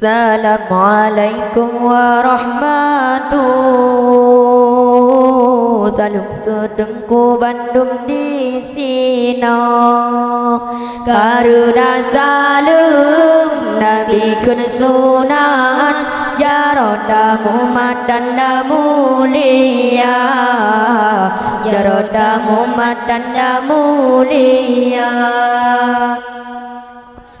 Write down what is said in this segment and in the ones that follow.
Assalamualaikum warahmatullahi. Salam kedengku Bandung di sino. Karuna salam Nabi kun sunan jarodamu matanda mulia. Jarodamu matanda mulia.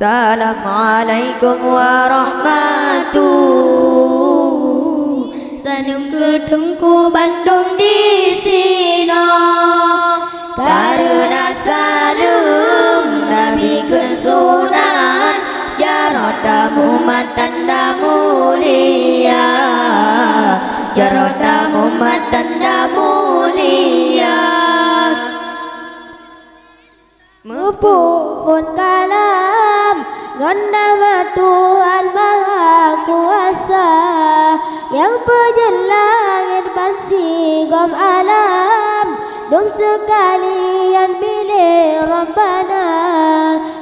Assalamualaikum warahmatullahi. Salam kedengku Bandung di sino. Karuna salam Nabi kun sunan jarodamu matanda mulia. Jarodamu matanda mulia. Mupun kalam nama Tuhan Maha Kuasa yang penjelangit bansi gom alam. Dom sekalian pilih Rabbana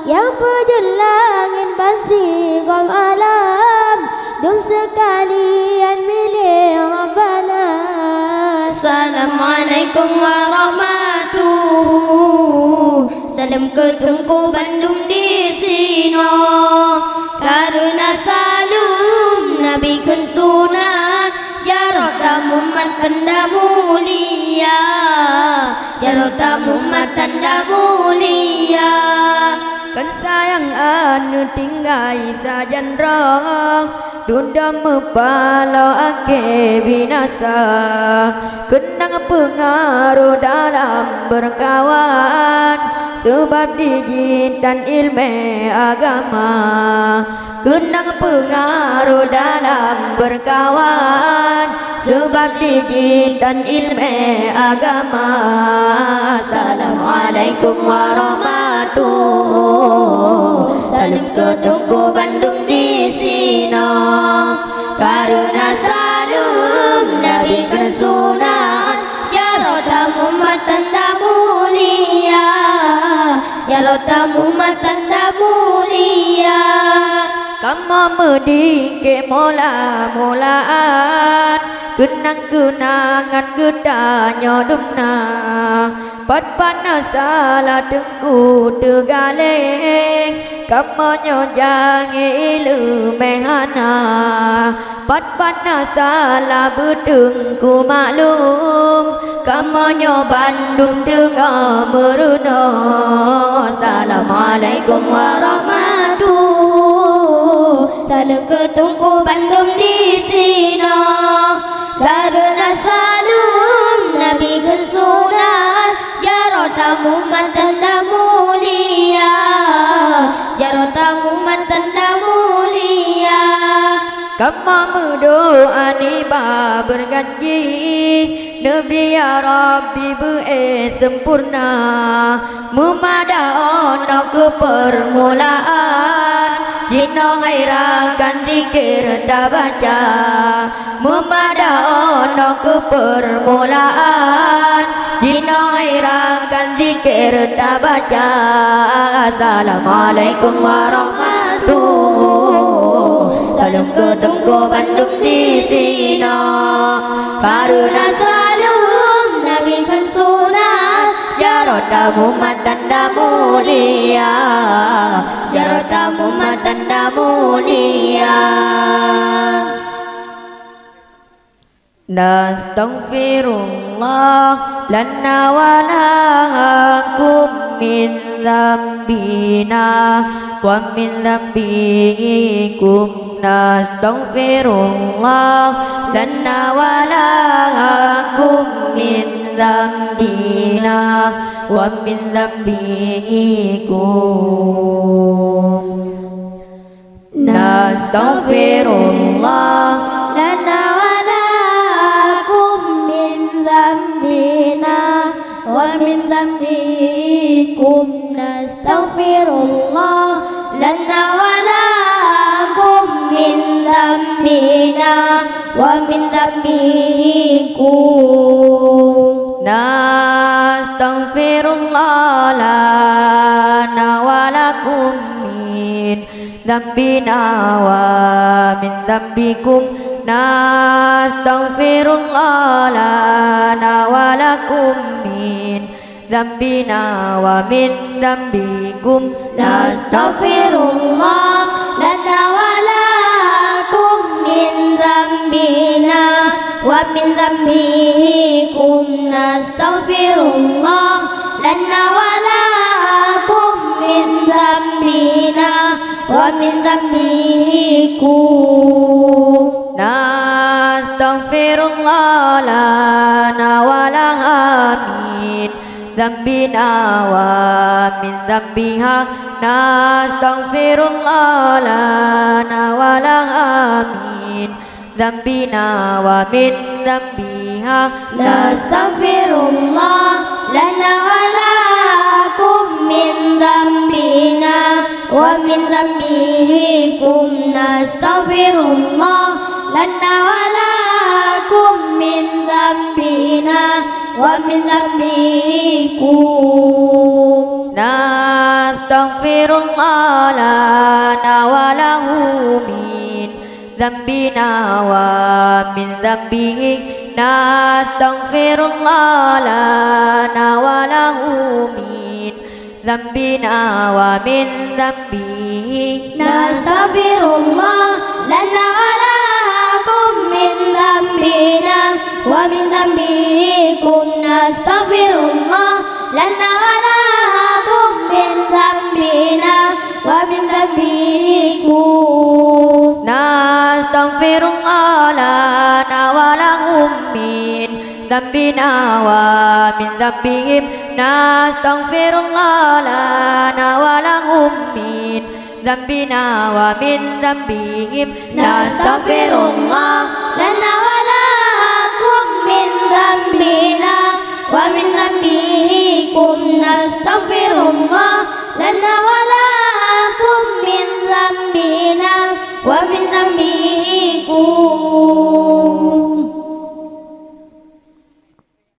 yang penjelangit bansi gom alam. Dom sekalian pilih Rabbana. Assalamualaikum warahmatullahi. Salam kedengku Bandung di sino. Karuna salam Nabi kun sunan jarodamu matanda mulia. Jarodamu matanda mulia. Kan sayang anu tinggai sajan rong Dunda mepalo ake binasa. Kenang pengaruh dalam berkawan sebab digitan ilmu agama. Kenang pengaruh dalam berkawan sebab digitan ilmu agama. Assalamualaikum warahmatullahi. Salam kedengku Bandung di sino. Karuna salam Nabi kun sunan jarodamu matanda mulia. Jarodamu matanda mulia. Kamu medike mula-mulaan kenang-kenangan gedanya dumna. Pat panas salah dengku tegaleng kamu nyojangi ilu mehana. Pat panas salah bedengku maklum kamu nyobandung dengar meruno. Assalamualaikum warahmatullahi. Salam kedengku Bandung di sino. Karuna salam Nabi kun sunan jarodamu matanda mulia. Jarodamu matanda mulia. Kamu berdoa niba berjanji Nabi ya Rabbi sempurna. Memada ono ke permulaan Jino hairakan zikir tak baca. Memada ono ke permulaan Jino hairakan zikir tak baca. Assalamualaikum warahmatullahi. Salam kedengku Bandung di sino. Karuna salam Nabi kun sunan jarodamu matanda mulia. Jarodamu matanda mulia. Nastaghfirullah lana wa lakum min dzambina wa min dzambikum. Nastaghfirullah lana wa lakum min dzambina wa min dzambikum. Nastaghfirullah Lana walakum min dzambina wa min dzambikum. Nastaghfirullah lana walakum min dzambina wa min dzambikum. Nastaghfirullah lana wa lakum min ذنبنا ومن ذنبكم نستغفر الله لنا ولكم من ذنبنا ومن ذنبكم نستغفر الله لنا ولكم من ذنبنا ومن ذنبكم نستغفر الله لنا ولكم من ذنبنا ومن ذنبكم نستغفر الله لنا ولها من ذنبنا ومن ذنبها نستغفر الله لنا ولها من ذنبنا ومن ذنبها نستغفر الله لنا ولكم من ذنبنا ومن ذنبكم نستغفر الله لنا ولكم من ذنبنا ومن ذنبكم نستغفر الله لنا وله من ذنبنا ومن ذنبه نستغفر الله لنا وله من ذنبنا ومن ذنبه نستغفر الله لنا ولكم من ذنبنا ومن ذنبكم نستغفر الله لنا ولكم من ذنبنا ومن ذنبكم نستغفر الله لنا ولهم من ذنبنا ومن ذنبهم نستغفر الله لنا ولهم من ذنبنا ومن ذنبهم نستغفر الله لنا ولكم من ذنبنا ومن ذنبكم نستغفر الله لنا ولكم من ذنبنا ومن